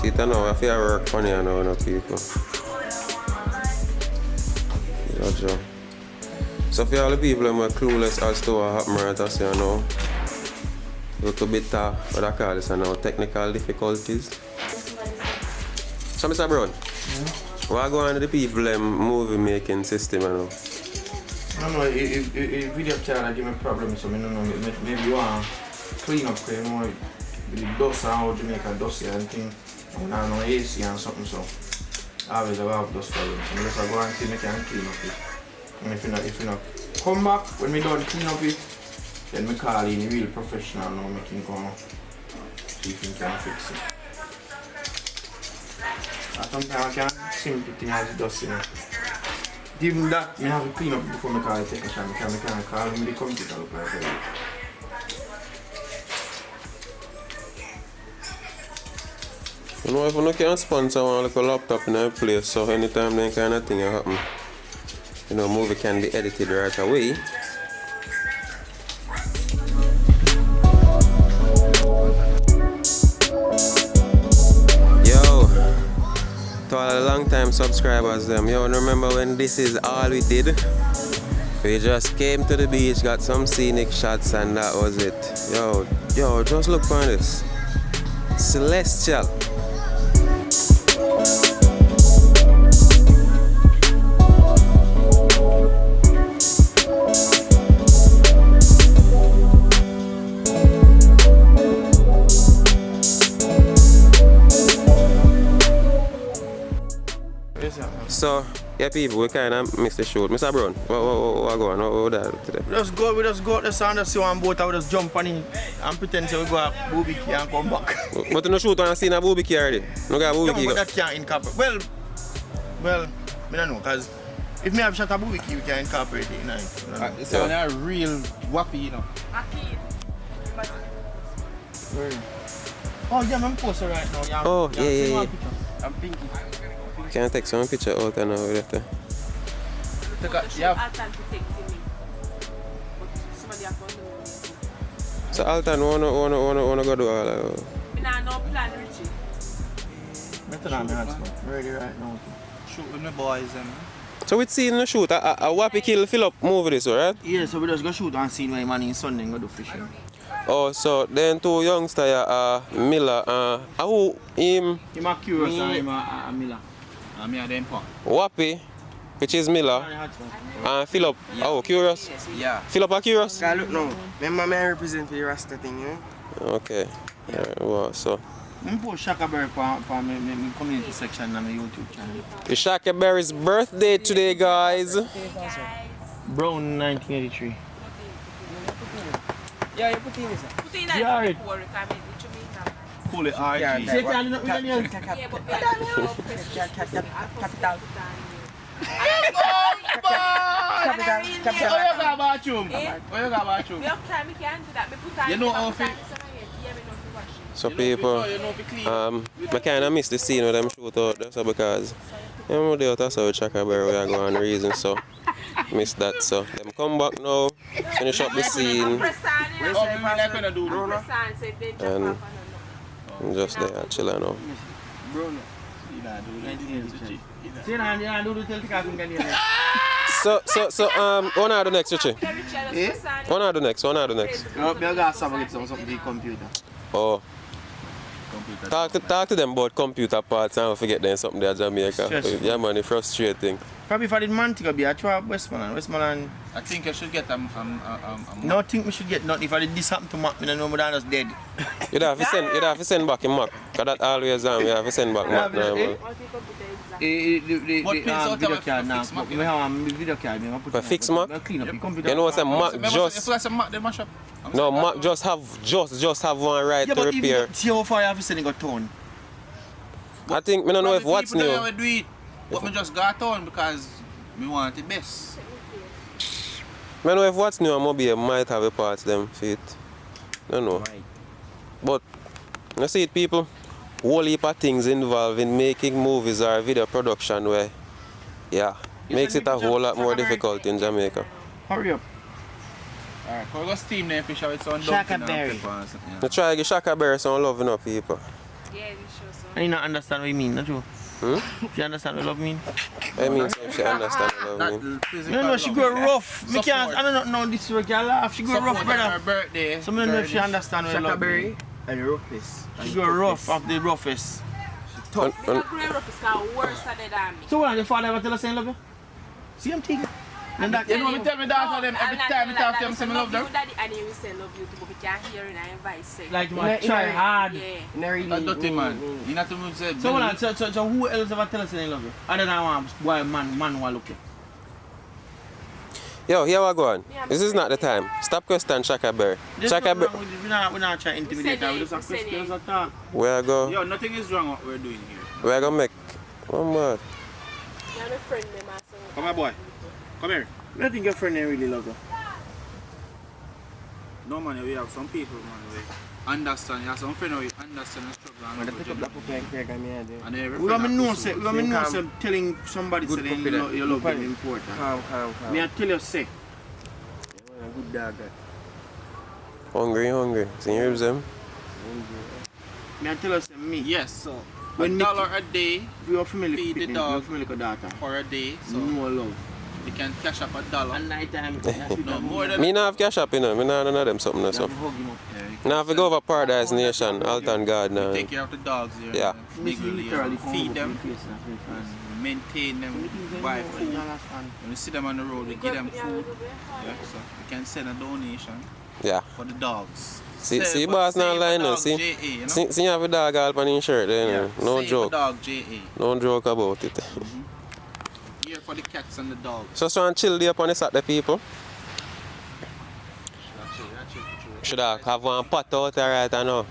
See it now, I feel work funny I know no people. Yeah, Joe. So for all the people who are clueless as to what happened right as you know, a little bit what I call this now, technical difficulties. So Mr. Brown, what go on to the people movie making system you know? I don't know, if video camera give me problems, so I don't know, maybe you want to clean up, you know, with the dust and how Jamaica dusty and things. I don't know AC and something, so I always have dust problems. So unless I go and see me can clean up it. And if you not come back, when we done clean up it, then we call in a real professional now, we can go see if we can fix it. Sometimes I can simple thing as dust, you know. Even that, I have to clean up before I call the technician. I can't call him with the computer look like that. You know, if you can sponsor one like a laptop in a place, so anytime that kind of thing happen, you know, movie can be edited right away. Yo, to all the long time subscribers them, yo, remember when this is all we did? We just came to the beach, got some scenic shots and that was it. Yo, just look for this. Celestial. So, yeah, people, we kind of missed the shoot. Mr. Brown, what going on? What that today? We just go out the sun, just see one boat, we just jump on it and pretend we go at Booby Key and come back. But you no shoot and see a Booby Key already? No got Booby Key? But that can't incorporate. Well, I don't know, because if me have shot a Booby Key, we can incorporate it, you know. It's a real wappy, you know. Ackeen. Oh, yeah, I'm posting right now. Yeah, oh, yeah. I'm pinky. Can I take some picture out and now we have to? So Alton wanna go do all that? I no plan, Richie. I'm ready right now. Shoot with my boys and... So we see in the shoot, a wappy kill fill up movie this, right? Yeah, so we just go shoot and see when man in Sunday and go do fishing. Oh, so then two youngsters, Miller, who him? Him a Curious and him a Miller. Me and them punk. Wappy, which is Miller, and Philip, Curious? Yeah. Philip a Curious? I look now. Remember I represent for the Rasta thing, you know? Okay. Yeah, well, so. I post SHACKABERRY for my community section on my YouTube channel. It's SHACKABERRY's birthday today, guys. Brown 1983. Yeah, you put in this. Put in Yeah, that right. before we come in. Call it RG. Yeah, Say it, I'm not with Yeah, but we have Capital. Oh, you got a bathroom? Oh, you got a bathroom? we have time, we can't do that. We put on You know how to... yeah, we know to wash it. So people, You know to clean. I kind of miss the scene where them shoot out there, so because you know they out with SHACKABERRY we are going on reason, so miss that. So them come back now, finish up the scene, and just there chilling now. So, one of the next, Richie. One of the next. No, I got something to the computer. Oh. Talk to them about computer parts and forget them something there in Jamaica. Yeah, man, it's frustrating. Probably for the man to be a trap Westmoreland. I think I should get a No, I think we should get nothing. If I did this happen to Mac, I know my dad is dead. You have to send back him Mac. Because that always you have to send back Mac. The video card now. We have a video card. For fix Mac? Clean up the computer. You know what's a Mac just... If that's a Mac, they mash up. No, Mac just have one right to repair. See how far you have to send it got torn. I think, I don't know if what's new. People do it, but we just got on because we want the best. I don't know if what's new, maybe might have a part them for it. I don't know. But, you see it, people? Whole heap of things involved in making movies or video production where, yeah, makes it a whole lot more difficult in Jamaica. Hurry up. Alright, we'll go steam there fish out its own SHACKABERRY. I try to give SHACKABERRY some love, you know, people. Yeah, this show so. And you don't understand what you mean, not true? You understand what love mean? I mean, so she understand what I mean. No, she go rough. Me can't, I don't know this work, you laugh. She go rough, Her brother. birthday. So I don't know if she understand what love mean. SHACKABERRY and roughest. She go rough of the roughest. It's a grey rough is called worse than me. So what, your father ever tell us saying love you? Same thing. And that, You know me tell me that them every time I talk to them say me love them. Daddy and he will say love you too, but we can't hear it and vice say. like you want to try hard. Yeah. That dirty man. You not to move say. So what, so who else ever tell us they love you? Other than one boy, man who look you. Yo, here we go on. This is not the time. Stop question SHACKABERRY. SHACKABERRY. We're not trying to intimidate her, we just have questions or talk. Where I go? Yo, nothing is wrong what we're doing here. Where I go make? One more. You're my friend, my master. Come here, boy. Come here. I don't think your friend really love you. No man, we have some people man we understand. You have some friends who understand the struggle and Pick up that puppy and cake and me and there. and every We got me friend know have say, to we got me know Calm. say telling somebody Good say puppy that. you love them Calm. important. Calm. Me I tell you say, A good dog that. Hungry. See you them? me I tell you say me. Yes, so When me- $1 a day We are familiar Feed the with dog. we are familiar with daughter. for a day, so No love. you can cash up $1. And night time, No more than Me not have cash up, you know. Me not none of them something else. hug him up. yeah, you can Now if we go over Paradise Nation, Alton Garden. take care of the dogs here. Yeah. Big Literally feed them, and and maintain them, buy food. When we see them on the road, we give them food. Yeah, so you can send a donation Yeah. for the dogs. See boss now line now, see? JA, you know? See you have a dog all on your shirt there, you know. No Save joke. a dog JA. No joke about it. Here for the cats and the dogs. Just try and chill there upon the Saturday people. Should I have one pot out alright I know. Of